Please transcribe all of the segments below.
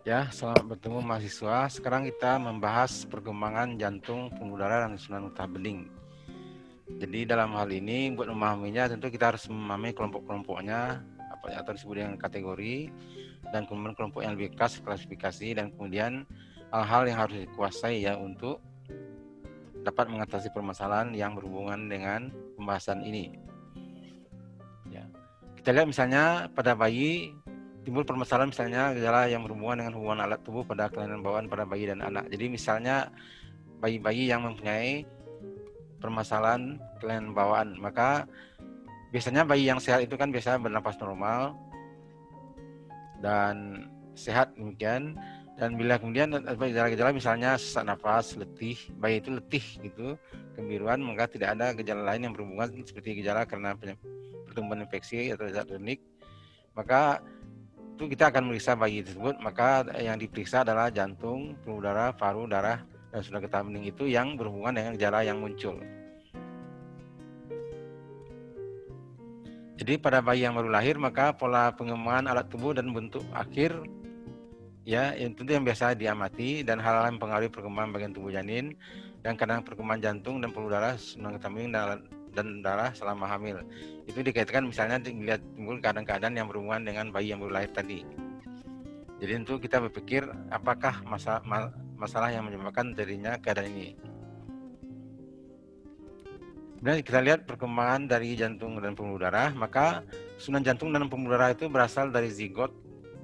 Ya, selamat bertemu mahasiswa. Sekarang kita membahas perkembangan jantung, pembuluh darah, dan susunan getah bening. Jadi dalam hal ini, buat memahaminya, tentu kita harus memahami kelompok-kelompoknya, atau disebut dengan kategori, dan kemudian kelompok yang lebih khas, klasifikasi, dan kemudian hal-hal yang harus dikuasai ya untuk dapat mengatasi permasalahan yang berhubungan dengan pembahasan ini. Ya. Kita lihat misalnya pada bayi timbul permasalahan misalnya gejala yang berhubungan dengan hubungan alat tubuh pada kelainan bawaan pada bayi dan anak. Jadi misalnya bayi-bayi yang mempunyai permasalahan kelainan bawaan, maka biasanya bayi yang sehat itu kan biasa bernapas normal dan sehat demikian. Dan bila kemudian ada gejala-gejala misalnya sesak nafas, letih, bayi itu letih gitu, kebiruan, maka tidak ada gejala lain yang berhubungan seperti gejala karena pertumbuhan infeksi atau zat kronik, maka itu kita akan meriksa bayi tersebut. Maka yang diperiksa adalah jantung, pembuluh darah, paru, darah, dan susunan getah bening itu yang berhubungan dengan gejala yang muncul. Jadi pada bayi yang baru lahir, maka pola pengembangan alat tubuh dan bentuk akhir ya itu yang biasa diamati, dan hal-hal yang mempengaruhi perkembangan bagian tubuh janin dan kadang perkembangan jantung dan pembuluh darah, susunan getah bening, dan darah selama hamil. Itu dikaitkan misalnya dilihat timbul keadaan-keadaan yang berhubungan dengan bayi yang baru lahir tadi. Jadi tentu kita berpikir apakah masalah yang menyebabkan terjadinya keadaan ini. Kemudian kita lihat perkembangan dari jantung dan pembuluh darah, maka susunan jantung dan pembuluh darah itu berasal dari zigot,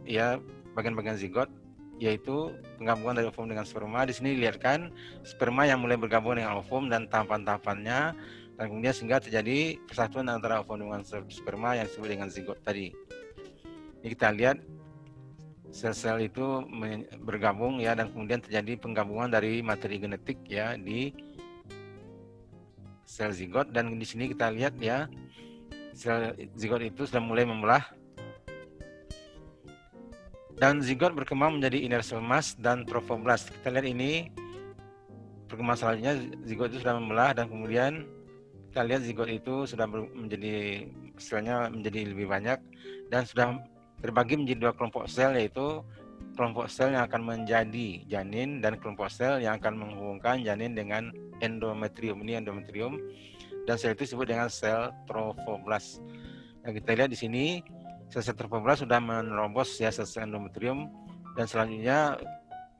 ya bagian-bagian zigot, yaitu penggabungan dari ovum dengan sperma. Di sini dilihatkan sperma yang mulai bergabung dengan ovum dan tahapan-tahapannya, dan kemudian sehingga terjadi persatuan antara ovum dengan sperma yang disebut dengan zigot tadi. Ini kita lihat sel-sel itu bergabung ya, dan kemudian terjadi penggabungan dari materi genetik ya di sel zigot, dan di sini kita lihat ya sel zigot itu sudah mulai membelah, dan zigot berkembang menjadi inner cell mass dan trophoblast. Kita lihat ini perkembangan selanjutnya, zigot itu sudah membelah, dan kemudian kita lihat zigot itu sudah menjadi selnya menjadi lebih banyak dan sudah terbagi menjadi dua kelompok sel, yaitu kelompok sel yang akan menjadi janin dan kelompok sel yang akan menghubungkan janin dengan endometrium. Ini endometrium, dan sel itu disebut dengan sel trophoblast. Nah, kita lihat di sini sel-sel trophoblast sudah menerobos ya sel endometrium, dan selanjutnya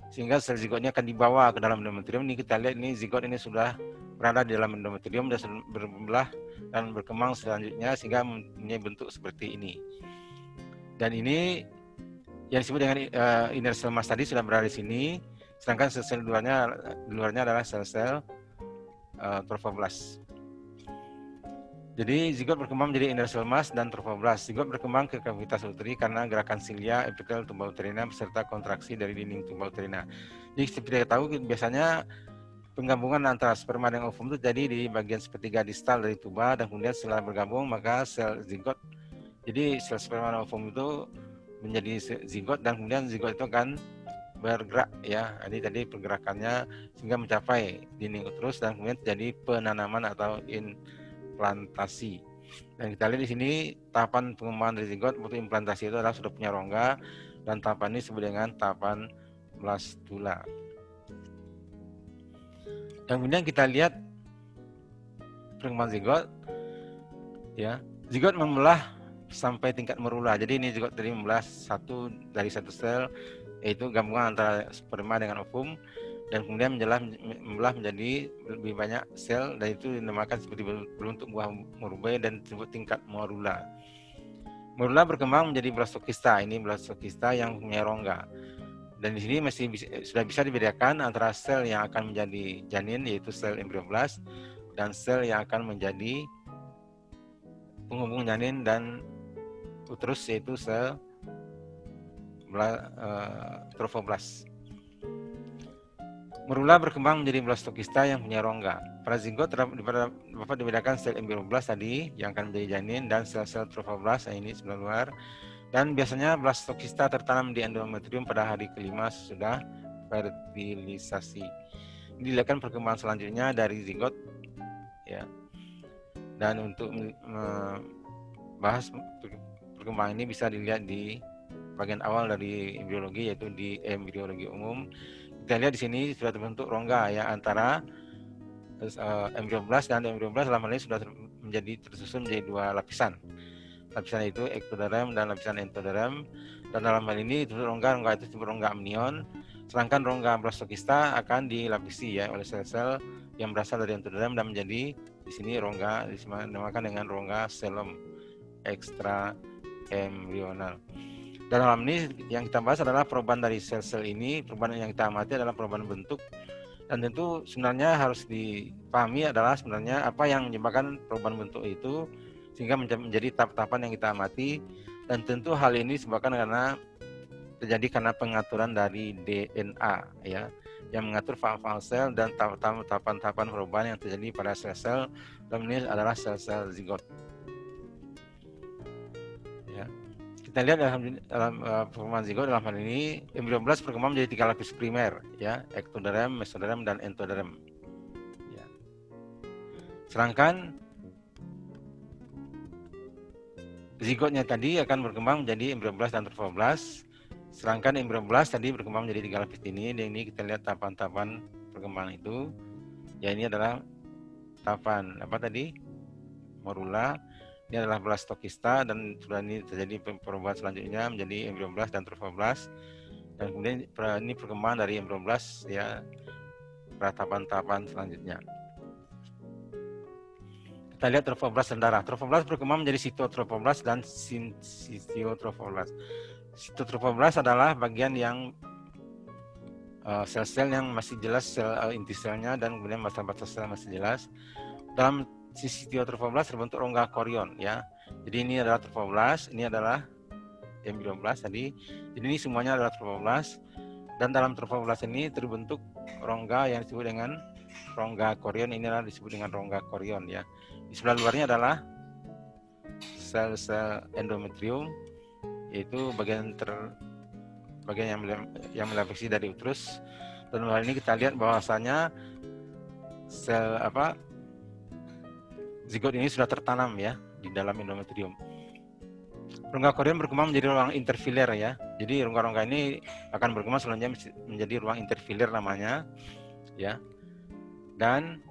sehingga sel zigotnya akan dibawa ke dalam endometrium. Ini kita lihat ini zigot ini sudah berada di dalam endometrium dan berbelah dan berkembang selanjutnya sehingga mempunyai bentuk seperti ini. Dan ini yang disebut dengan inner cell mass tadi sudah berada di sini, sedangkan sel-sel luarnya adalah sel-sel trophoblast. Jadi zigot berkembang menjadi inner cell mass dan trophoblast. Zigot berkembang ke kavitas uteri karena gerakan silia, epitel tuba uterina beserta kontraksi dari dinding tuba uterina. Jadi seperti kita tahu biasanya penggabungan antara sperma dan ovum itu terjadi di bagian sepertiga distal dari tuba, dan kemudian setelah bergabung maka sel zigot, jadi sel sperma dan ovum itu menjadi zigot, dan kemudian zigot itu akan bergerak ya. Jadi tadi pergerakannya sehingga mencapai dinding uterus, dan kemudian terjadi penanaman atau implantasi. Dan kita lihat di sini tahapan pengembangan dari zigot untuk implantasi itu adalah sudah punya rongga, dan tahapan ini disebut dengan tahapan blastula. Dan kemudian kita lihat perkembangan zigot ya. Zigot membelah sampai tingkat merula. Jadi ini zigot tadi membelah dari satu sel, yaitu gabungan antara sperma dengan ovum, dan kemudian membelah menjadi lebih banyak sel, dan itu dinamakan seperti berbentuk buah murbei dan disebut tingkat morula. Morula berkembang menjadi blastokista. Ini blastokista yang punya rongga. Dan di sini sudah bisa dibedakan antara sel yang akan menjadi janin, yaitu sel embrioblast, dan sel yang akan menjadi penghubung janin dan uterus, yaitu sel trophoblast. Morula berkembang menjadi blastokista yang punya rongga. Pada zigot dapat dibedakan sel embrioblast tadi yang akan menjadi janin dan sel-sel trophoblast ini sebelah luar. Dan biasanya blastokista tertanam di endometrium pada hari kelima sesudah fertilisasi. Ini dilihatkan perkembangan selanjutnya dari zigot ya. Dan untuk membahas perkembangan ini bisa dilihat di bagian awal dari embriologi, yaitu di embriologi umum. Kita lihat di sini sudah terbentuk rongga ya antara embrioblast dan embrioblast dalam hal ini sudah tersusun menjadi dua lapisan. Lapisan itu ektoderm dan lapisan entoderm. Dan dalam hal ini rongga itu disebut rongga amnion. Sedangkan rongga blastokista akan dilapisi ya oleh sel-sel yang berasal dari entoderm dan menjadi di sini rongga dinamakan dengan rongga selom ekstra embrional. Dan dalam ini yang kita bahas adalah perubahan dari sel-sel ini. Perubahan yang kita amati adalah perubahan bentuk, dan tentu sebenarnya harus dipahami adalah sebenarnya apa yang menyebabkan perubahan bentuk itu sehingga menjadi tahap-tahapan yang kita amati. Dan tentu hal ini disebabkan terjadi karena pengaturan dari DNA ya, yang mengatur fal-fal sel dan tahapan-tahapan perubahan yang terjadi pada sel-sel, dan ini adalah sel-sel zigot. Ya. Kita lihat dalam perkembangan zigot dalam hal ini embrioblast berkembang menjadi 3 lapis primer ya, ektoderm, mesoderm, dan entoderm. Ya. Sedangkan zigotnya tadi akan berkembang menjadi embrioblast dan trophoblast. Sedangkan embrioblast tadi berkembang menjadi 3 lapis ini. Dan ini kita lihat tahapan-tahapan perkembangan itu. Ya, ini adalah tahapan apa tadi? Morula. Ini adalah blastokista, dan sudah ini terjadi perubahan selanjutnya menjadi embrioblast dan trophoblast. Dan kemudian ini perkembangan dari embrioblast ya pada tahapan-tahapan selanjutnya. Kita lihat trophoblast dan darah. Trophoblast berkembang menjadi sitotrophoblast dan syncytotrophoblast. Sitotrophoblast adalah bagian yang sel-sel yang masih jelas sel inti selnya, dan kemudian massa-massa sel masih jelas. Dalam syncytotrophoblast terbentuk rongga korion ya. Jadi ini adalah trophoblast, ini adalah embrioblast tadi. Jadi ini semuanya adalah trophoblast, dan dalam trophoblast ini terbentuk rongga yang disebut dengan rongga korion. Ini adalah disebut dengan rongga korion ya. Di sebelah luarnya adalah sel-sel endometrium, yaitu bagian yang melapisi dari uterus. Dan hal ini kita lihat bahwasanya sel zigot ini sudah tertanam ya di dalam endometrium. Rongga korion berkembang menjadi ruang interfiler ya. Jadi rongga-rongga ini akan berkembang selanjutnya menjadi ruang interfiler namanya ya. Dan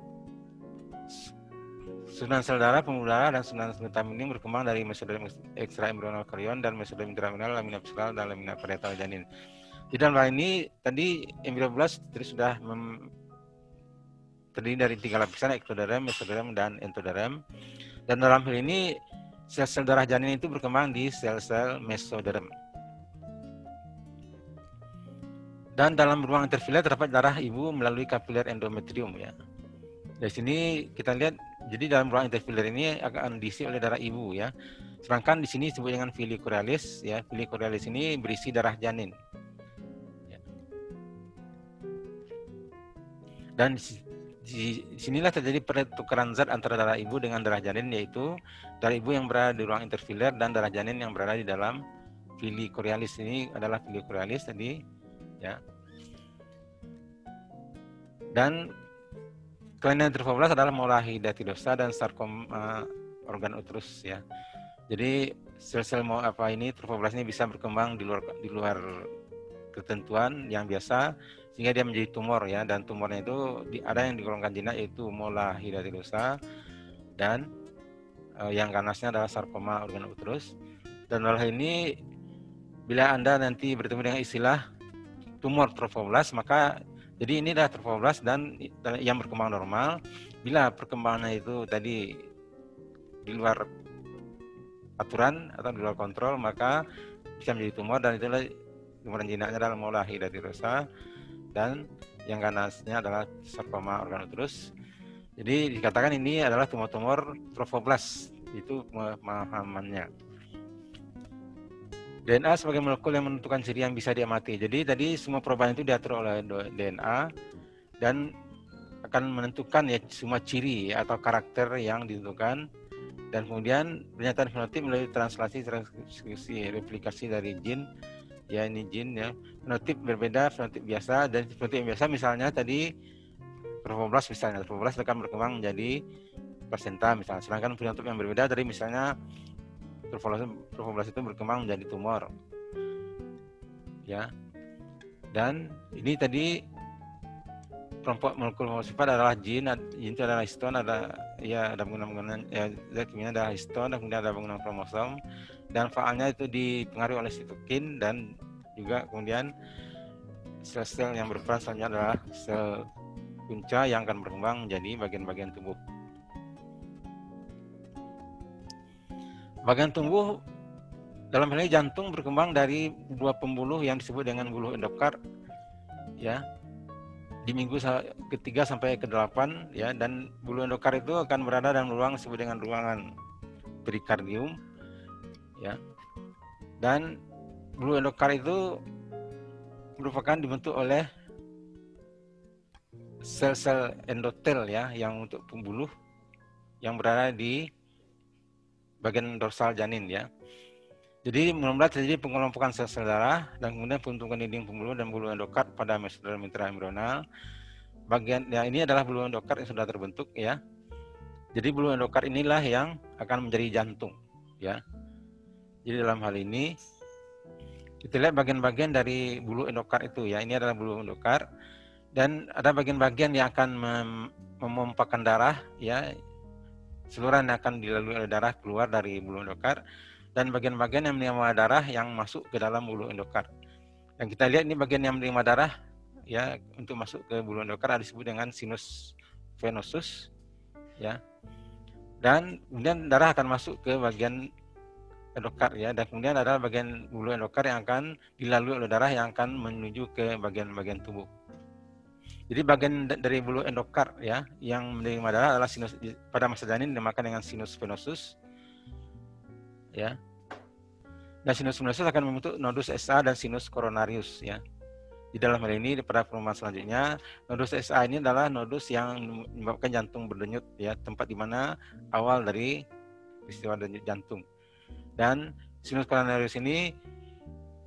susunan sel darah, pembuluh darah, dan susunan vitamin ini berkembang dari mesoderm ekstraembrional korion dan mesoderm intraembrional, lamina apical, dan lamina parietal janin. Di dalam hal ini tadi embrioblast sudah terdiri dari 3 lapisan, ektoderm, mesoderm, dan entoderm. Dan dalam hal ini sel-sel darah janin itu berkembang di sel-sel mesoderm. Dan dalam ruang interfiler terdapat darah ibu melalui kapiler endometrium ya. Dari sini kita lihat, jadi dalam ruang interfiler ini akan diisi oleh darah ibu ya. Sedangkan di sini disebut dengan villi chorales ya. Villi chorales ini berisi darah janin. Ya. Dan di sinilah terjadi pertukaran zat antara darah ibu dengan darah janin, yaitu darah ibu yang berada di ruang interfiler dan darah janin yang berada di dalam villi chorales. Ini adalah villi chorales tadi ya. Dan kelainan trophoblast adalah mola hidatidosa dan sarkoma organ uterus ya. Jadi sel-sel trophoblast ini bisa berkembang di luar ketentuan yang biasa, sehingga dia menjadi tumor ya. Dan tumornya itu ada yang digolongkan jinak, yaitu mola hidatidosa, dan yang ganasnya adalah sarkoma organ uterus. Dan hal ini bila Anda nanti bertemu dengan istilah tumor trophoblast, maka jadi ini adalah trophoblast dan yang berkembang normal. Bila perkembangannya itu tadi di luar aturan atau di luar kontrol, maka bisa menjadi tumor, dan itulah tumor jinaknya adalah mola hidatidosa, dan yang ganasnya adalah sarkoma organ uterus. Jadi dikatakan ini adalah tumor-tumor trophoblast, itu pemahamannya. DNA sebagai molekul yang menentukan ciri yang bisa diamati. Jadi tadi semua perubahan itu diatur oleh DNA dan akan menentukan ya semua ciri atau karakter yang ditentukan, dan kemudian pernyataan fenotip melalui translasi, transkripsi, replikasi dari gen. Ya, ini gen ya. Fenotip berbeda, fenotip biasa, dan fenotip biasa misalnya tadi trophoblast misalnya, trophoblast akan berkembang menjadi plasenta misalnya. Sedangkan fenotip yang berbeda dari misalnya trophoblast itu berkembang menjadi tumor. ya. Dan ini tadi kelompok molekul sifat adalah jin itu adalah histone, ada bangunan ya, kemudian ada histone, dan kemudian ada bangunan kromosom, dan faalnya itu dipengaruhi oleh sitokin, dan juga kemudian sel-sel yang berperan selanjutnya adalah sel punca yang akan berkembang menjadi bagian-bagian tubuh. Bagian tubuh dalam hal ini jantung berkembang dari dua pembuluh yang disebut dengan buluh endokard, ya, di minggu ketiga sampai ke-8, ya, dan buluh endokard itu akan berada dalam ruang disebut dengan ruangan perikardium, ya, dan buluh endokard itu merupakan dibentuk oleh sel-sel endotel, ya, yang untuk pembuluh yang berada di bagian dorsal janin, ya. Jadi mula-mula terjadi pengelompokan sel-sel darah dan kemudian pembentukan dinding pembuluh dan buluh endokard pada mesoderm intraembrional. Bagian ya ini adalah buluh endokard yang sudah terbentuk, ya. Jadi buluh endokard inilah yang akan menjadi jantung, ya. Jadi dalam hal ini kita lihat bagian-bagian dari buluh endokard itu, ya. Ini adalah buluh endokard dan ada bagian-bagian yang akan memompakan darah, ya. Saluran yang akan dilalui oleh darah keluar dari buluh endokard, dan bagian-bagian yang menerima darah yang masuk ke dalam buluh endokard. Yang kita lihat ini bagian yang menerima darah, ya, untuk masuk ke buluh endokard disebut dengan sinus venosus, ya. Dan kemudian darah akan masuk ke bagian endokard, ya, dan kemudian ada bagian buluh endokard yang akan dilalui oleh darah yang akan menuju ke bagian-bagian tubuh. Jadi bagian dari buluh endokard, ya, yang menerima darah adalah sinus, pada masa janin dinamakan dengan sinus venosus, ya. Dan sinus venosus akan membentuk nodus SA dan sinus coronarius, ya. Di dalam hal ini pada pertemuan selanjutnya, nodus SA ini adalah nodus yang menyebabkan jantung berdenyut, ya, tempat di mana awal dari peristiwa denyut jantung. Dan sinus coronarius ini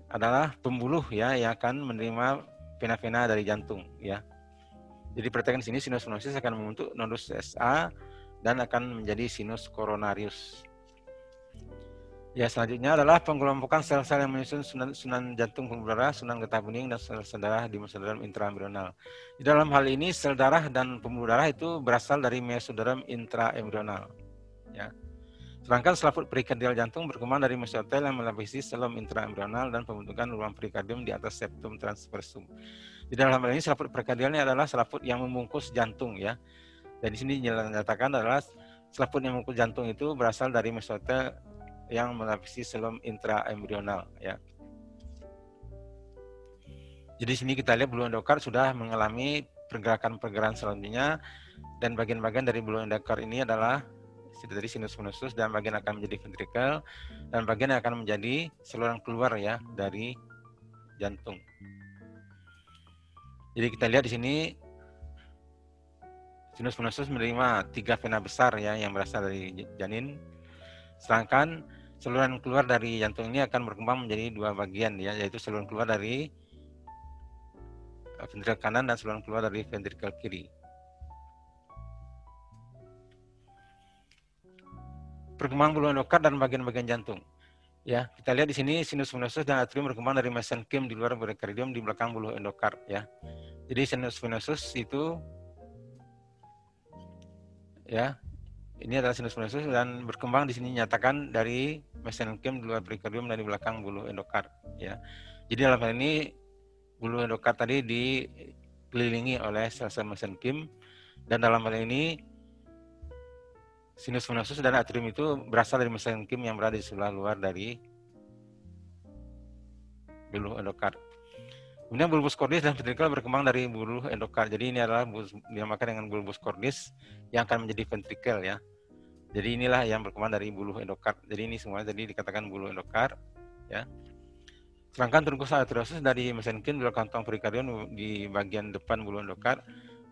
adalah pembuluh, ya, yang akan menerima vena-vena dari jantung, ya. Jadi perhatikan di sini sinus venosus akan membentuk nodus SA dan akan menjadi sinus coronarius. Ya, selanjutnya adalah pengelompokan sel-sel yang menyusun sunan jantung pembuluh darah, sunan getah bening, dan sel-sel darah di mesoderm intraembrional. Di dalam hal ini sel darah dan pembuluh darah itu berasal dari mesoderm intraembrional, ya. Sedangkan selaput perikardial jantung berkembang dari mesotel yang melapisi selom intraembrional dan pembentukan ruang perikardium di atas septum transversum. Di dalam hal ini selaput perikardialnya adalah selaput yang membungkus jantung, ya. Dan di sini dinyatakan adalah selaput yang membungkus jantung itu berasal dari mesotel yang melapisi selom intraembrional, ya. Jadi sini kita lihat buluh endokard sudah mengalami pergerakan-pergerakan selanjutnya, dan bagian-bagian dari buluh endokard ini adalah dari sinus venosus, dan bagian akan menjadi ventrikel, dan bagian yang akan menjadi saluran keluar, ya, dari jantung. Jadi kita lihat di sini sinus venosus menerima 3 vena besar, ya, yang berasal dari janin. Sedangkan saluran keluar dari jantung ini akan berkembang menjadi 2 bagian, ya, yaitu saluran keluar dari ventrikel kanan dan saluran keluar dari ventrikel kiri. Perkembangan buluh endokard dan bagian-bagian jantung. Ya, kita lihat di sini sinus venosus dan atrium berkembang dari mesenkim di luar perikardium di belakang buluh endokard, ya. Jadi sinus venosus itu, ya, ini adalah sinus venosus dan berkembang di sini nyatakan dari mesenkim di luar perikardium dan di belakang buluh endokard, ya. Jadi dalam hal ini buluh endokard tadi dikelilingi oleh sel-sel mesenkim, dan dalam hal ini sinus venosus dan atrium itu berasal dari mesenkim yang berada di sebelah luar dari buluh endokard. Kemudian bulbus cordis dan ventrikel berkembang dari buluh endokard. Jadi ini adalah dinamakan dengan bulbus cordis yang akan menjadi ventrikel, ya. Jadi inilah yang berkembang dari buluh endokard. Jadi ini semuanya tadi dikatakan buluh endokard, ya. Sedangkan trunkus arteriosus dari mesenkim di kantong perikardium di bagian depan buluh endokard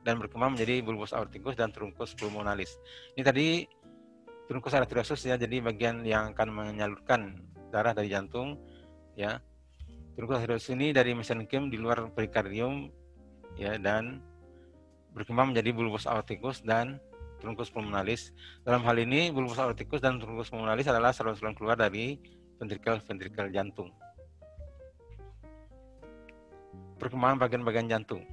dan berkembang menjadi bulbus aorticus dan trunkus pulmonalis. Ini tadi trunkus arteriosus, ya, jadi bagian yang akan menyalurkan darah dari jantung, ya. Trunkus arteriosus ini dari mesenkim di luar perikardium, ya, dan berkembang menjadi bulbus aorticus dan trunkus pulmonalis. Dalam hal ini bulbus aorticus dan trunkus pulmonalis adalah saluran-saluran keluar dari ventrikel-ventrikel jantung. perkembangan bagian-bagian jantung.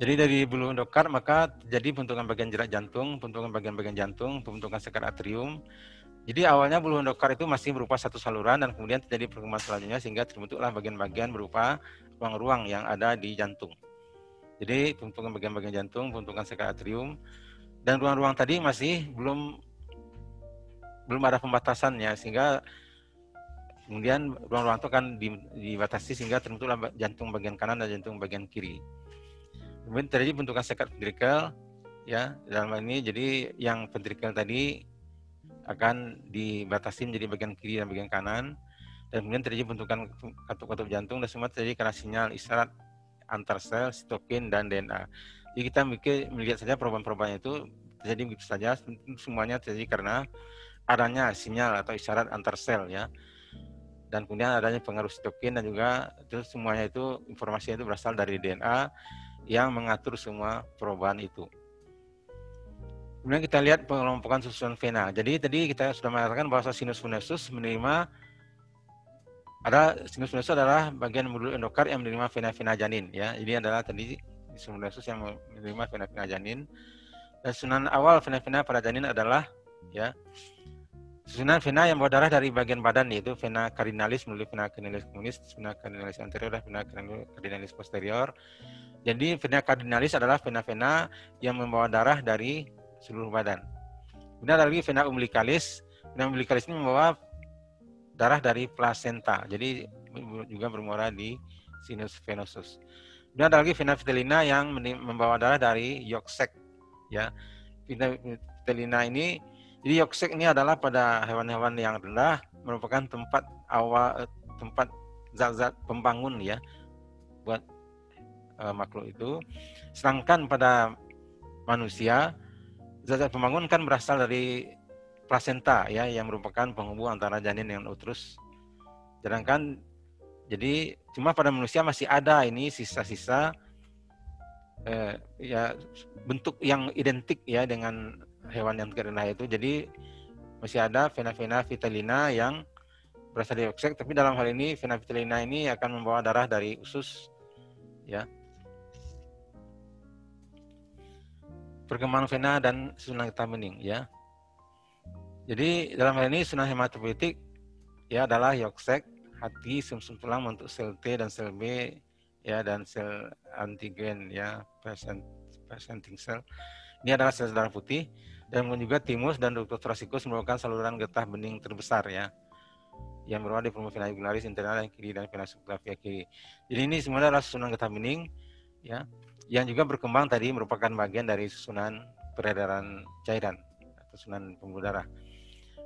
Jadi dari bulu endokard maka terjadi pembentukan bagian jerat jantung, pembentukan bagian-bagian jantung, pembentukan sekat atrium. Jadi awalnya bulu endokard itu masih berupa satu saluran dan kemudian terjadi perkembangan selanjutnya sehingga terbentuklah bagian-bagian berupa ruang-ruang yang ada di jantung. Jadi pembentukan bagian-bagian jantung, pembentukan sekat atrium, dan ruang-ruang tadi masih belum ada pembatasannya sehingga kemudian ruang-ruang itu akan dibatasi sehingga terbentuklah jantung bagian kanan dan jantung bagian kiri. Kemudian terjadi bentukan sekat ventrikel, ya dalam hal ini jadi yang ventrikel tadi akan dibatasi menjadi bagian kiri dan bagian kanan, dan kemudian terjadi bentukan katup-katup jantung dan semua terjadi karena sinyal isyarat antar sel, sitokin dan DNA. Jadi kita melihat saja perubahan-perubahan itu terjadi begitu saja, semuanya terjadi karena adanya sinyal atau isyarat antar sel, ya. Dan kemudian adanya pengaruh sitokin dan juga itu semuanya itu informasi itu berasal dari DNA yang mengatur semua perubahan itu. Kemudian kita lihat pengelompokan susunan vena. Jadi tadi kita sudah mengatakan bahwa sinus venosus sinus venosus adalah bagian bulu endokard yang menerima vena-vena janin, ya. Ini adalah tadi sinus venosus yang menerima vena-vena janin. Dan susunan awal vena-vena pada janin adalah, ya, susunan vena yang bawa darah dari bagian badan, yaitu vena cardinalis melalui vena cardinalis communis, vena cardinalis anterior dan vena cardinalis posterior. Jadi vena cardinalis adalah vena-vena yang membawa darah dari seluruh badan. Kemudian ada lagi vena umbilicalis. Vena umbilicalis ini membawa darah dari plasenta. Jadi juga bermuara di sinus venosus. Kemudian ada lagi vena vitellina yang membawa darah dari yolk sac, ya. Vena vitellina ini, jadi yolk sac ini adalah pada hewan-hewan yang rendah merupakan tempat zat-zat pembangun, ya, buat makhluk itu. Sedangkan pada manusia zat-zat pembangun kan berasal dari plasenta, ya, yang merupakan penghubung antara janin dengan uterus. Sedangkan jadi cuma pada manusia masih ada ini sisa-sisa ya bentuk yang identik, ya, dengan hewan yang rendah itu. Jadi masih ada vena-vena vitellina yang berasal dari yolk sac, tapi dalam hal ini vena vitellina ini akan membawa darah dari usus, ya. Perkembangan vena dan susunan getah bening, ya. Jadi dalam hal ini susunan hematopoietik, ya, adalah yolk sac, hati, sumsum tulang untuk sel T dan sel B, ya, dan sel antigen, ya, presenting cell. Ini adalah sel darah putih, dan juga timus dan ductus thoracicus merupakan saluran getah bening terbesar, ya, yang berada di vena jugularis internal yang kiri dan vena subclavia kiri. Jadi ini semua adalah susunan getah bening, ya, yang juga berkembang tadi merupakan bagian dari susunan peredaran cairan atau susunan pembuluh darah.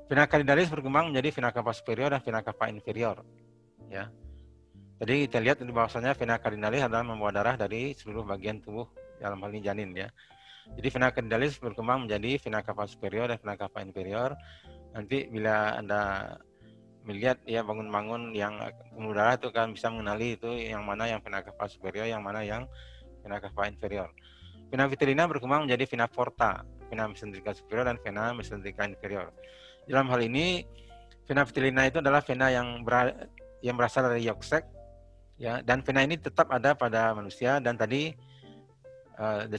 Vena cardinalis berkembang menjadi vena cava superior dan vena cava inferior, ya. Tadi kita lihat bahwasanya vena cardinalis adalah membawa darah dari seluruh bagian tubuh, dalam hal ini janin, ya. Jadi vena cardinalis berkembang menjadi vena cava superior dan vena cava inferior. Nanti bila Anda melihat, ya, bangun-bangun yang pembuluh darah itu kan bisa mengenali itu yang mana yang vena cava superior, yang mana yang vena cava inferior. Vena vitellina berkembang menjadi vena porta, vena mesenterica superior dan vena mesenterica inferior. Dalam hal ini vena vitellina itu adalah vena yang berasal dari yolk sac, ya, dan vena ini tetap ada pada manusia. Dan tadi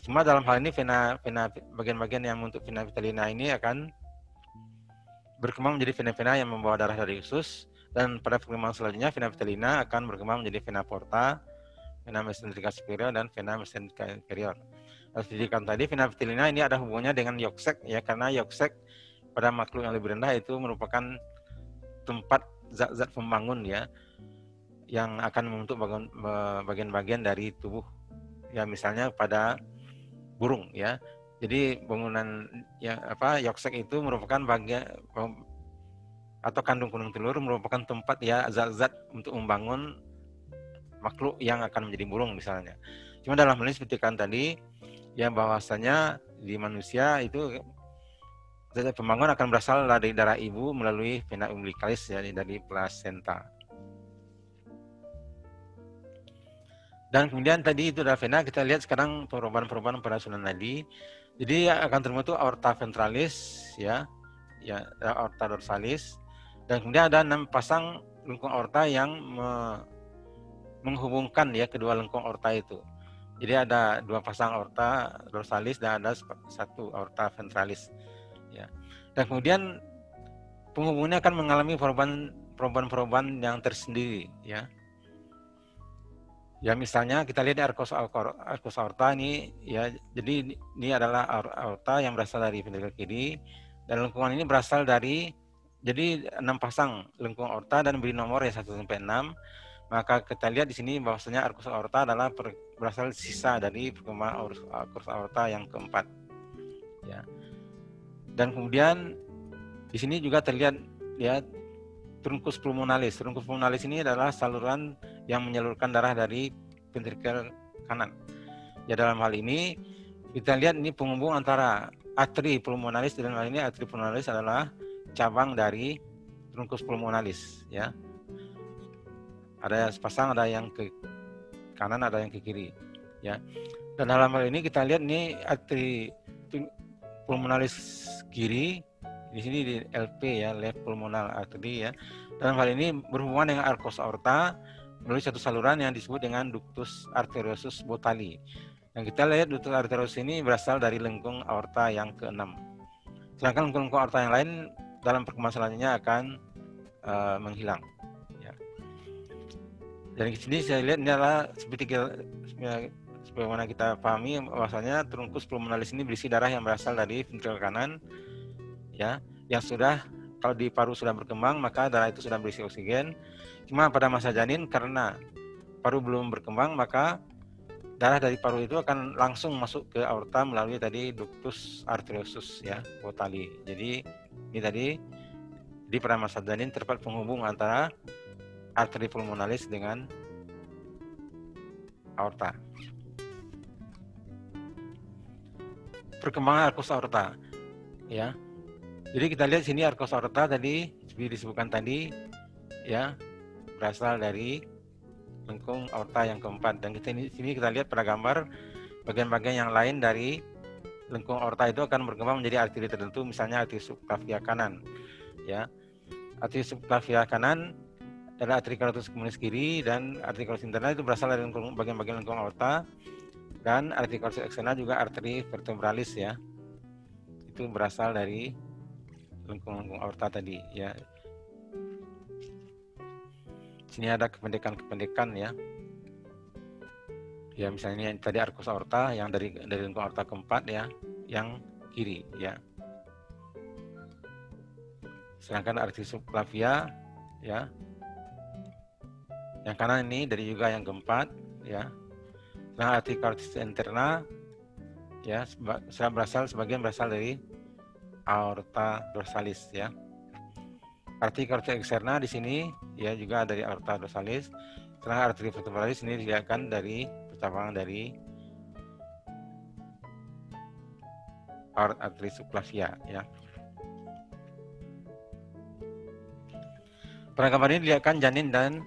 cuma dalam hal ini vena bagian-bagian yang untuk vena vitellina ini akan berkembang menjadi vena-vena yang membawa darah dari usus, dan pada perkembangan selanjutnya vena vitellina akan berkembang menjadi vena porta, vena mesenterica superior dan vena mesenterica inferior. Harus dijelaskan tadi vena vitellina ini ada hubungannya dengan yolk sac, ya, karena yolk sac pada makhluk yang lebih rendah itu merupakan tempat zat-zat pembangun, ya, yang akan membentuk bagian-bagian dari tubuh, ya, misalnya pada burung, ya. Jadi bangunan, ya, yolk sac itu merupakan bagian atau kandung kuning telur merupakan tempat, ya, zat-zat untuk membangun makhluk yang akan menjadi burung misalnya. Cuma dalam hal ini seperti kan tadi, ya, bahwasanya di manusia itu zat pembangun akan berasal dari darah ibu melalui vena umbilicalis, ya, dari plasenta. Dan kemudian tadi itu adalah vena. Kita lihat sekarang perubahan-perubahan pada susunan nadi. Jadi akan terbentuk aorta ventralis, ya, aorta dorsalis, dan kemudian ada 6 pasang lengkung aorta yang menghubungkan ya kedua lengkung aorta itu. Jadi ada dua pasang aorta dorsalis dan ada satu aorta ventralis. Ya. Dan kemudian penghubungnya akan mengalami perubahan-perubahan yang tersendiri. Ya. Ya misalnya kita lihat di arcus aorta ini ya, jadi ini adalah aorta yang berasal dari ventrikel kiri dan lengkungan ini berasal dari jadi 6 pasang lengkung aorta dan beri nomor ya 1 sampai 6. Maka kita lihat di sini bahwasanya arcus aorta adalah berasal sisa dari perkembangan arcus aorta yang keempat. Ya. Dan kemudian di sini juga terlihat ya truncus pulmonalis. Truncus pulmonalis ini adalah saluran yang menyalurkan darah dari ventrikel kanan. Ya dalam hal ini kita lihat ini penghubung antara arteri pulmonalis, dan hal ini arteri pulmonalis adalah cabang dari truncus pulmonalis ya. Ada sepasang, ada yang ke kanan, ada yang ke kiri ya. Dan dalam hal ini kita lihat ini arteri pulmonalis kiri di sini di LP ya, left pulmonal artery ya. Dalam hal ini berhubungan dengan arcus aorta melalui satu saluran yang disebut dengan ductus arteriosus Botali. Yang kita lihat ductus arteriosus ini berasal dari lengkung aorta yang ke-6. Sedangkan lengkung aorta yang lain dalam perkembangan selanjutnya akan menghilang. Ya. Dan di sini saya lihat ini adalah sebagaimana kita pahami bahwasanya truncus pulmonalis ini berisi darah yang berasal dari ventrikel kanan ya, yang sudah kalau di paru sudah berkembang maka darah itu sudah berisi oksigen. Cuma pada masa janin karena paru belum berkembang maka darah dari paru itu akan langsung masuk ke aorta melalui tadi ductus arteriosus ya, Botali. Jadi ini tadi di pada masa janin terdapat penghubung antara arteri pulmonalis dengan aorta. Perkembangan arcus aorta ya. Jadi kita lihat sini arcus aorta tadi seperti disebutkan tadi ya, berasal dari lengkung aorta yang keempat, dan sini kita lihat pada gambar bagian-bagian yang lain dari lengkung aorta itu akan berkembang menjadi arteri tertentu, misalnya arteri subclavia kanan ya. Arteri subclavia kanan adalah arteri carotis communis kiri, dan arteri carotis interna itu berasal dari bagian-bagian lengkung aorta, dan arteri carotis externa juga arteri vertebralis ya, itu berasal dari lengkung aorta tadi ya. Sini ada kependekan ya. Ya misalnya ini tadi arcus aorta yang dari lengkung aorta keempat ya, yang kiri ya. Sedangkan arteri subclavia ya, yang kanan ini dari juga yang keempat ya. Nah arteri carotis interna ya sebagian berasal dari aorta dorsalis ya. Arteri carotis externa di sini ya juga dari aorta dorsalis. Sedangkan arteri vertebralis ini dilihatkan dari percabangan dari arteri subclavia ya. Pada gambar ini dilihatkan janin dan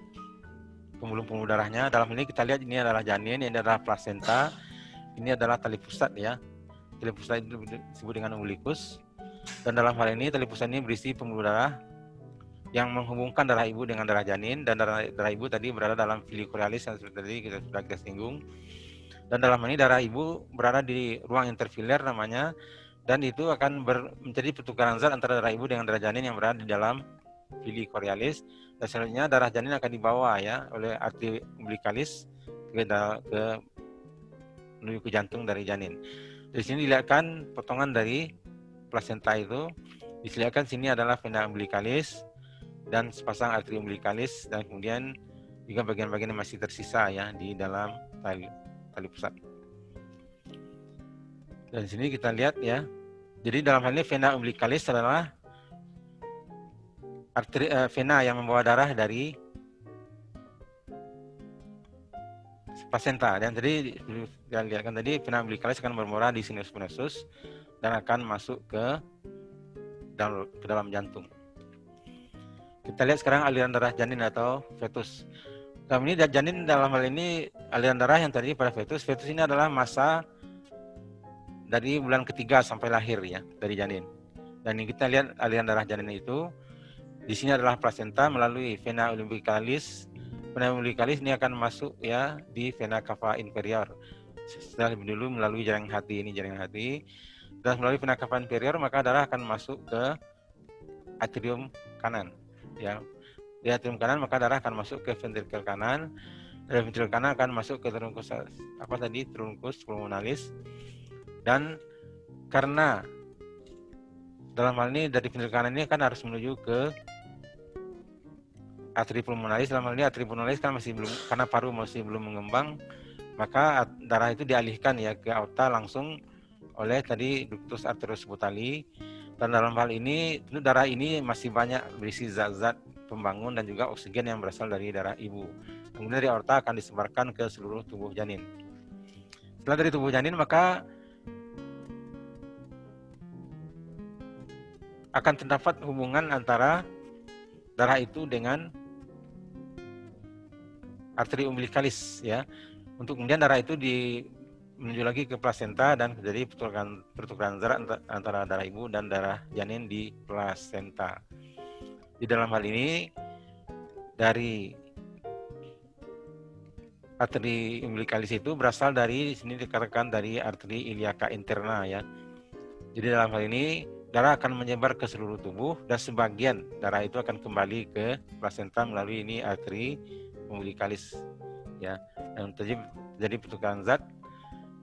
pembuluh-pembuluh darahnya. Dalam ini kita lihat ini adalah janin, ini adalah plasenta, ini adalah tali pusat ya. Tali pusat itu disebut dengan umbilicus. Dan dalam hal ini tali pusat ini berisi pembuluh darah yang menghubungkan darah ibu dengan darah janin, dan darah ibu tadi berada dalam villi choriolis yang tadi sudah kita singgung. Dan dalam hal ini darah ibu berada di ruang interfiler namanya, dan itu akan menjadi pertukaran zat antara darah ibu dengan darah janin yang berada di dalam villi choriolis. Dan selanjutnya darah janin akan dibawa ya oleh arteri umbilicalis menuju ke jantung dari janin. Di sini dilihatkan potongan dari plasenta itu. Dilihatkan sini adalah vena umbilicalis dan sepasang arteri umbilicalis, dan kemudian juga bagian-bagian yang masih tersisa ya di dalam tali pusat. Dan di sini kita lihat ya. Jadi dalam hal ini vena umbilicalis adalah arteri vena yang membawa darah dari plasenta, dan tadi kita lihatkan tadi vena umbilicalis akan bermuara di sinus venosus dan akan masuk ke dalam jantung. Kita lihat sekarang aliran darah janin atau fetus. Nah, ini janin dalam hal ini aliran darah yang tadi pada fetus. Fetus ini adalah masa dari bulan ketiga sampai lahir ya dari janin. Dan ini kita lihat aliran darah janin itu di sini adalah plasenta melalui vena umbilicalis vena umbilicalis ini akan masuk ya di vena cava inferior. Setelah lebih dulu melalui jaringan hati, ini jaringan hati, dan melalui vena cava inferior maka darah akan masuk ke atrium kanan. Ya, di atrium kanan maka darah akan masuk ke ventrikel kanan. Dari ventrikel kanan akan masuk ke trunkus trunkus pulmonalis. Dan karena dalam hal ini dari ventrikel kanan ini kan harus menuju ke arteri pulmonalis. Dalam hal ini arteri pulmonalis kan masih belum, karena paru masih belum mengembang, maka darah itu dialihkan ya ke aorta langsung oleh tadi ductus arterius subutali. Dan dalam hal ini darah ini masih banyak berisi zat-zat pembangun dan juga oksigen yang berasal dari darah ibu. Kemudian dari aorta akan disebarkan ke seluruh tubuh janin. Setelah dari tubuh janin maka akan terdapat hubungan antara darah itu dengan arteri umbilicalis ya. Untuk kemudian darah itu menuju lagi ke plasenta dan terjadi pertukaran zat antara darah ibu dan darah janin di plasenta. Di dalam hal ini dari arteri umbilicalis itu berasal dari sini dikatakan dari arteri iliaca interna ya. Jadi dalam hal ini darah akan menyebar ke seluruh tubuh dan sebagian darah itu akan kembali ke plasenta melalui ini arteri umbilicalis ya. Dan terjadi pertukaran zat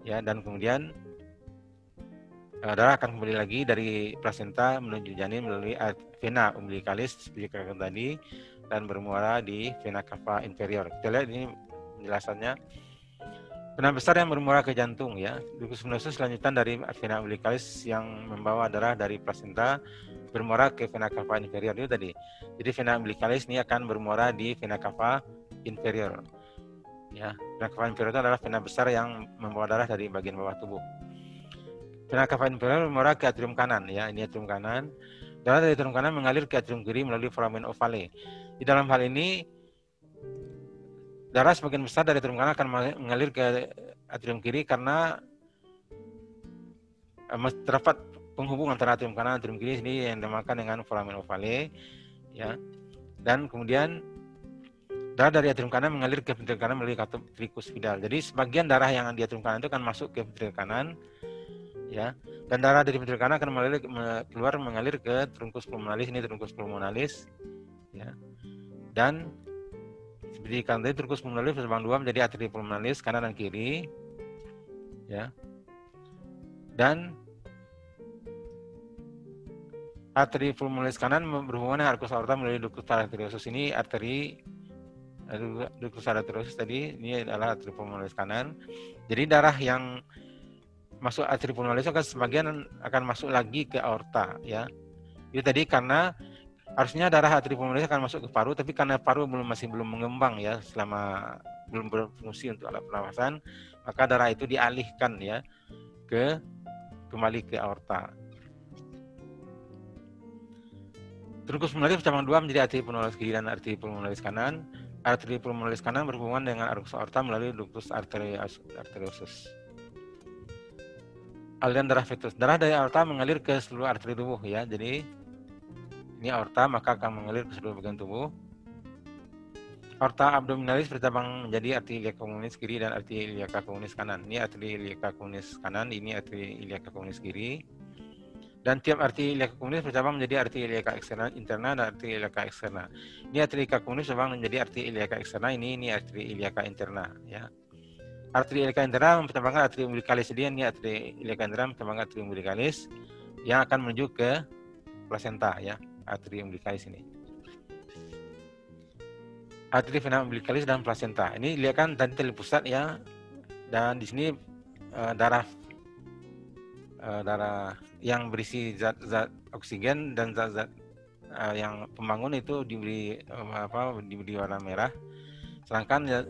ya, dan kemudian darah akan kembali lagi dari plasenta menuju janin melalui vena umbilicalis seperti katakan tadi dan bermuara di vena cava inferior. Kita lihat ini penjelasannya. Vena besar yang bermuara ke jantung ya. Ductus venosus lanjutan dari vena umbilicalis yang membawa darah dari plasenta bermuara ke vena cava inferior itu tadi. Jadi vena umbilicalis ini akan bermuara di vena cava inferior. Ya, vena cava inferior itu adalah vena besar yang membawa darah dari bagian bawah tubuh. Vena cava inferior bermuara ke atrium kanan ya, ini atrium kanan. Darah dari atrium kanan mengalir ke atrium kiri melalui foramen ovale. Di dalam hal ini darah sebagian besar dari atrium kanan akan mengalir ke atrium kiri karena terdapat penghubung antara atrium kanan dan atrium kiri ini yang dinamakan dengan foramen ovale ya. Dan kemudian darah dari atrium kanan mengalir ke ventrikel kanan melalui tricus pidal. Jadi sebagian darah yang di atrium kanan itu akan masuk ke ventrikel kanan ya. Dan darah dari ventrikel kanan akan mengalir ke trunkus pulmonalis, ini trunkus pulmonalis ya. Dan seperti kan tadi trunkus pulmonalis bersambung dua menjadi arteri pulmonalis kanan dan kiri ya. Dan arteri pulmonalis kanan berhubungan dengan arcus aorta melalui ductus arteriosus, ini arteri ductus arteriosus tadi, ini adalah arteri pulmonalis kanan. Jadi darah yang masuk arteri pulmonalis akan sebagian akan masuk lagi ke aorta ya. Itu tadi karena harusnya darah arteri pulmonalis akan masuk ke paru, tapi karena paru masih belum mengembang ya, selama belum berfungsi untuk alat pernafasan, maka darah itu dialihkan ya kembali ke aorta. Trunkus pulmonalis bercabang dua menjadi arteri pulmonalis kiri dan arteri pulmonalis kanan. Arteri pulmonalis kanan berhubungan dengan arcus aorta melalui ductus arteriosus. Aliran darah fetus. Darah dari aorta mengalir ke seluruh arteri tubuh ya. Jadi ini aorta maka akan mengalir ke seluruh bagian tubuh. Aorta abdominalis bercabang menjadi arteri iliaca communis kiri dan arteri iliaca communis kanan. Ini arteri iliaca communis kanan, ini arteri iliaca communis kiri. Dan tiap arteri iliaca communis bercabang menjadi arteri iliaca externa interna dan arteri iliaca externa. Ini arteri iliaca communis bercabang menjadi arteri iliaca externa, ini arteri iliaca interna ya. Arteri iliaca interna mempercabangkan arteri umbilicalis, jadi ini arteri iliaca interna mempercabangkan arteri umbilicalis yang akan menuju ke plasenta ya, arteri umbilicalis ini. Arteri vena umbilicalis dan plasenta. Ini lihat kan tadi terpusat ya, dan di sini darah yang berisi zat-zat oksigen dan zat-zat yang pembangun itu diberi warna merah, sedangkan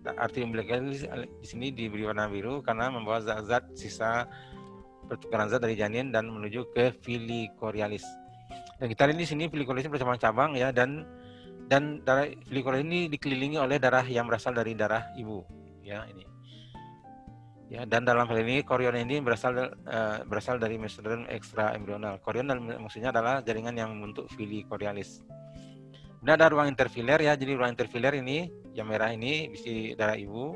arteri umbilicalis di sini diberi warna biru karena membawa zat-zat sisa pertukaran zat dari janin dan menuju ke villi choriolis. Dan kita lihat di sini villi choriolis bercabang-cabang ya, dan darah villi choriolis ini dikelilingi oleh darah yang berasal dari darah ibu ya ini. Ya, dan dalam hal ini chorion ini berasal dari mesoderm extra embrional. Chorion maksudnya adalah jaringan yang membentuk villi choriolis. Kemudian ada ruang interfiler ya. Jadi ruang interfiler ini yang merah ini besi darah ibu.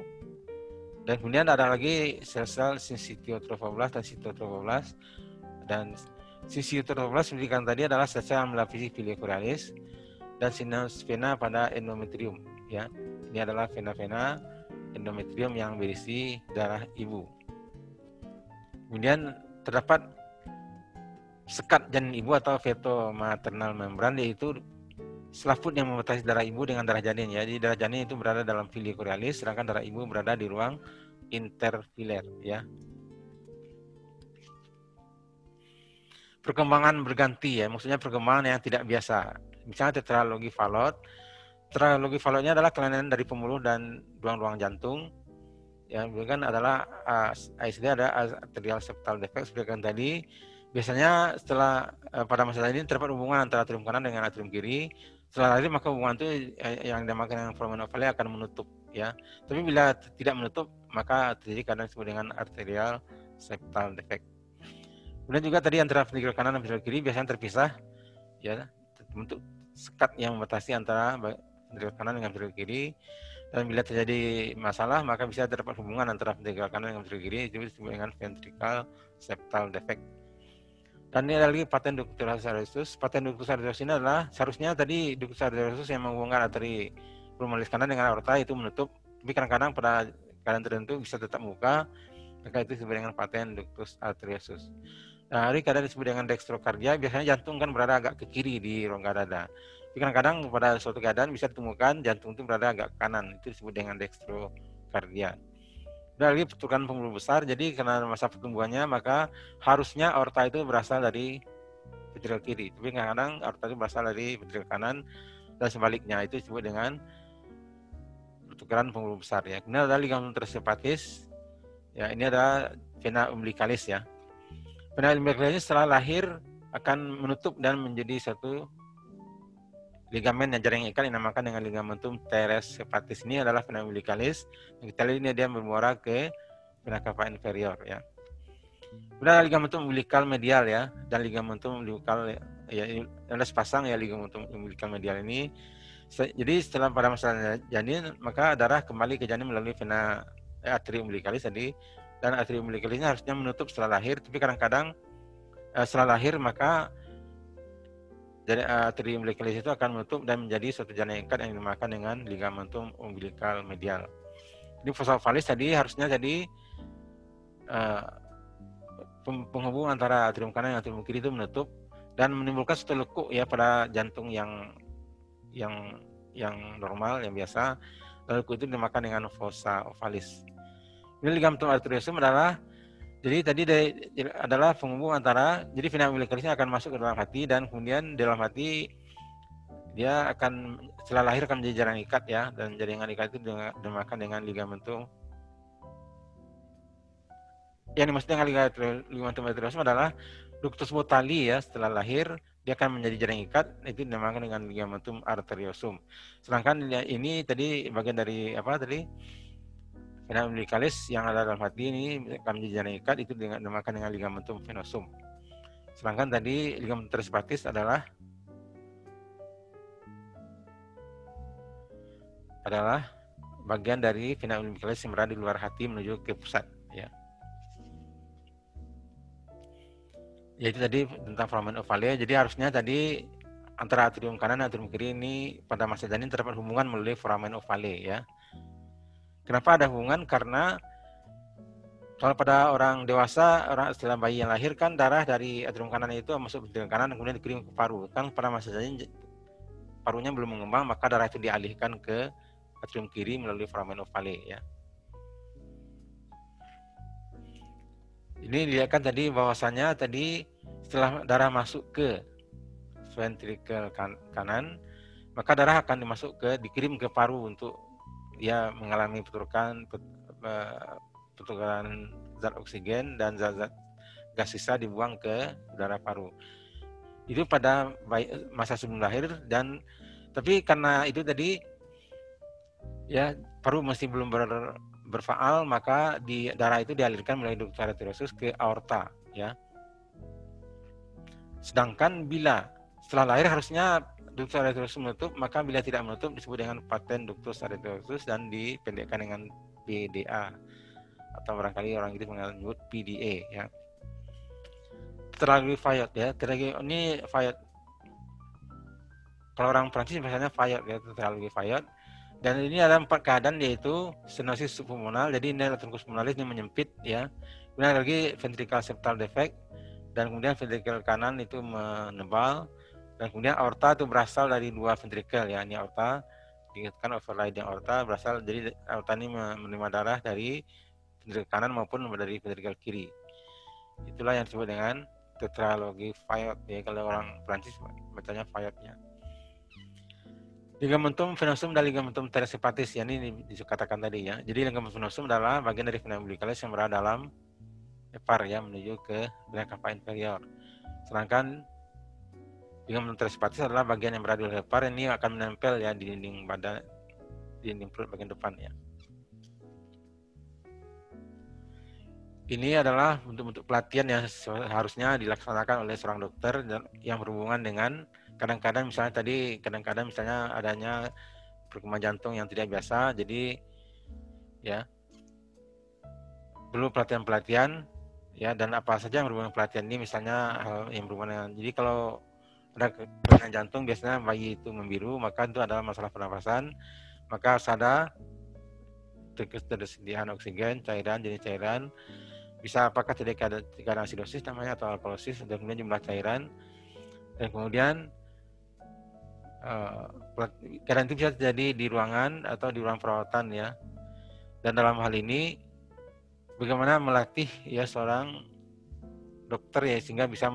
Dan kemudian ada lagi sel-sel sincitiotrofoblast dan cytotrofoblast. Dan sincitiotrofoblast pendidikan tadi adalah sel-sel yang melapisi villi curialis dan sinus vena pada endometrium. Ya, ini adalah vena-vena endometrium yang berisi darah ibu. Kemudian terdapat sekat janin ibu atau veto-maternal membran, yaitu selaput yang membatasi darah ibu dengan darah janin. Ya. Jadi darah janin itu berada dalam villi curialis, sedangkan darah ibu berada di ruang interfiler. Ya. Perkembangan berganti, ya, maksudnya perkembangan yang tidak biasa. Misalnya tetralogi Fallot. Tetralogi Fallotnya adalah kelainan dari pembuluh dan ruang-ruang jantung. Yang kan adalah ASD, ada arterial septal defect seperti yang tadi. Biasanya setelah pada masa ini terdapat hubungan antara atrium kanan dengan atrium kiri. Setelah lahir maka hubungan itu yang dinamakan dengan foramen ovale akan menutup, ya. Tapi bila tidak menutup maka terjadi keadaan disebut dengan arterial septal defect. Kemudian juga tadi antara ventrikel kanan dan ventrikel kiri biasanya terpisah, ya, bentuk sekat yang membatasi antara ventrikel kanan dengan ventrikel kiri. Dan bila terjadi masalah maka bisa terdapat hubungan antara ventrikel kanan dengan ventrikel kiri, itu disebut dengan ventricle septal defect. Dan ini ada lagi paten ductus arteriosus. Paten ductus arteriosus ini adalah seharusnya tadi ductus arteriosus yang menghubungkan arteri pulmonalis kanan dengan aorta itu menutup, tapi kadang-kadang pada keadaan tertentu bisa tetap membuka, maka itu disebut dengan paten ductus arteriosus. Nah, ini kadang disebut dengan dextrokardia, biasanya jantung kan berada agak ke kiri di rongga dada. Tapi kadang-kadang pada suatu keadaan bisa ditemukan jantung itu berada agak ke kanan, itu disebut dengan dextrokardia. Ada lagi pertukaran pembuluh besar, jadi karena masa pertumbuhannya maka harusnya aorta itu berasal dari ventrikel kiri, tapi kadang-kadang aorta itu berasal dari ventrikel kanan dan sebaliknya, itu disebut dengan pertukaran pembuluh besar. Ya. Kemudian ada ligamentum teres-hepatis, ya, ini ada vena umbilicalis, ya. Vena umbilicalis setelah lahir akan menutup dan menjadi satu ligamen yang jaring ikat yang dinamakan dengan ligamentum teres hepatis. Ini adalah vena umbilicalis. Kita lihat ini dia bermuara ke vena cava inferior, ya. Kemudian ada ligamentum umbilical medial, ya, dan ligamentum umbilical, ya, ada sepasang, ya, ligamentum umbilical medial ini. Jadi setelah pada masa janin maka darah kembali ke janin melalui vena arteri umbilicalis tadi, dan arteri umbilicalis ini harusnya menutup setelah lahir, tapi kadang-kadang setelah lahir maka jadi arteri umbilicalis itu akan menutup dan menjadi suatu jaring ikat yang dinamakan dengan ligamentum umbilical medial. Jadi fossa ovalis tadi harusnya jadi penghubung antara atrium kanan dan atrium kiri itu menutup dan menimbulkan suatu lekuk, ya, pada jantung yang normal, yang biasa. Lalu lekuk itu dinamakan dengan fossa ovalis. Ini ligamentum arteriosum adalah, jadi tadi adalah penghubung antara, jadi vena umbilicalisnya akan masuk ke dalam hati dan kemudian di dalam hati dia akan setelah lahir akan menjadi jaring ikat, ya, dan jaringan ikat itu dinamakan dengan ligamentum. Yang dimaksud dengan ligamentum arteriosum adalah ductus botali, ya, setelah lahir dia akan menjadi jaring ikat, itu dinamakan dengan ligamentum arteriosum. Sedangkan ini tadi bagian dari apa tadi? Vena umbilicalis yang ada dalam hati ini akan menjadi jaring ikat, itu dinamakan dengan ligamentum venosum. Sedangkan tadi ligamentum teres hepatis adalah bagian dari vena umbilicalis yang berada di luar hati menuju ke pusat, ya. Yaitu tadi tentang foramen ovale. Jadi harusnya tadi antara atrium kanan dan atrium kiri ini pada masa janin terdapat hubungan melalui foramen ovale, ya. Kenapa ada hubungan? Karena kalau pada orang dewasa, orang setelah bayi yang lahir kan darah dari atrium kanan itu masuk ke kanan dan kemudian dikirim ke paru. Kan pada masa janin parunya belum mengembang, maka darah itu dialihkan ke atrium kiri melalui foramen ovale, ya. Ini dilihatkan tadi bahwasanya tadi setelah darah masuk ke ventrikel kanan, maka darah akan dikirim ke paru untuk dia mengalami pertukaran zat oksigen dan zat gas sisa dibuang ke udara paru. Itu pada masa sebelum lahir, dan tapi karena itu tadi, ya, paru masih belum berfaal, maka darah itu dialirkan melalui ductus arteriosus ke aorta, ya. Sedangkan bila setelah lahir harusnya ductus arteriosus menutup, maka bila tidak menutup disebut dengan patent ductus arteriosus dan dipendekkan dengan PDA atau barangkali orang itu menyebut PDA ya. Terlalu Fayot ya, ini Fayot. Kalau orang Prancis biasanya Fayot ya, terlalu Fayot. Dan ini ada 4 keadaan, yaitu stenosis subpulmonal, jadi ini trunkus pulmonalis ini menyempit ya. Kemudian lagi ventricle septal defect, dan kemudian ventricle kanan itu menebal, dan kemudian aorta itu berasal dari 2 ventricle ya. Ini aorta diingatkan overriding aorta berasal, jadi aorta ini menerima darah dari ventricle kanan maupun dari ventricle kiri. Itulah yang disebut dengan tetralogi Fayot ya, kalau orang Prancis bacanya Fayotnya. Ligamentum venosum dan ligamentum teres hepatis ya, ini dikatakan tadi ya. Jadi ligamentum venosum adalah bagian dari vena umbilicalis yang berada dalam hepar ya, menuju ke vena cava inferior. Sedangkan ligamentum teres hepatis adalah bagian yang berada di hepar, ini akan menempel ya di dinding badan, di dinding perut bagian depan ya. Ini adalah bentuk-bentuk pelatihan yang harusnya dilaksanakan oleh seorang dokter yang berhubungan dengan kadang-kadang misalnya tadi, kadang-kadang misalnya adanya perkembangan jantung yang tidak biasa, jadi ya perlu pelatihan-pelatihan ya, dan apa saja yang berhubungan pelatihan ini, misalnya hal yang berhubungan dengan, jadi kalau ada kelainan jantung biasanya bayi itu membiru, maka itu adalah masalah pernapasan, maka harus ada ketersediaan oksigen, cairan, jenis cairan, bisa apakah tidak ada asidosis namanya atau alkalosis, dan kemudian jumlah cairan, dan kemudian keadaan itu bisa terjadi di ruangan atau di ruang perawatan ya. Dan dalam hal ini bagaimana melatih ya seorang dokter ya, sehingga bisa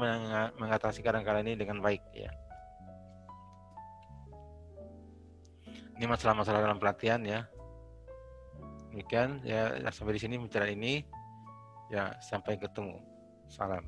mengatasi keadaan ini dengan baik ya. Ini masalah-masalah dalam pelatihan ya. Demikian ya, sampai di sini bicara ini. Ya, sampai ketemu. Salam.